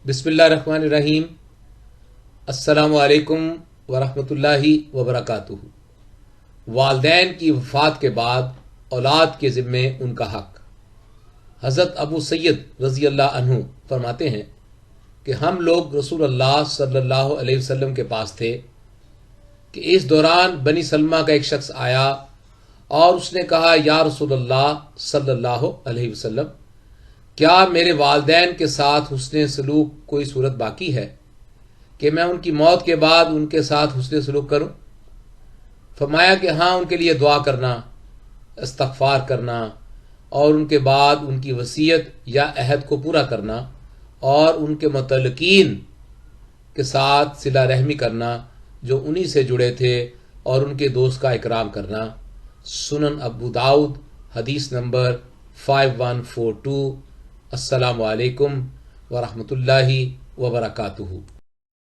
बिस्मिल्लाहिर्रहमानिर्रहीम। अस्सलामु अलैकुम वरहमतुल्लाहि वबरकातुहू। वालिदैन की वफ़ात के बाद औलाद के ज़िम्मे उनका हक़। हज़रत अबू सैयद रज़ी अल्लाह अन्हु फरमाते हैं कि हम लोग रसूलुल्लाह सल्लल्लाहु अलैहि वसल्लम के पास थे कि इस दौरान बनी सलमा का एक शख्स आया और उसने कहा, या रसूलुल्लाह सल्लल्लाहु अलैहि वसल्लम, क्या मेरे वालिदैन के साथ हुस्ने सलूक कोई सूरत बाकी है कि मैं उनकी मौत के बाद उनके साथ हुस्ने सलूक करूं? फरमाया कि हाँ, उनके लिए दुआ करना, इस्तग़फ़ार करना और उनके बाद उनकी वसीयत या अहद को पूरा करना और उनके मुतल्लिकीन के साथ सिला रहमी करना जो उन्हीं से जुड़े थे और उनके दोस्त का इकराम करना। सुनन अबू दाऊद हदीस नंबर 5142। अस्सलामु अलैकुम वरहमतुल्लाहि वबरकातुहू।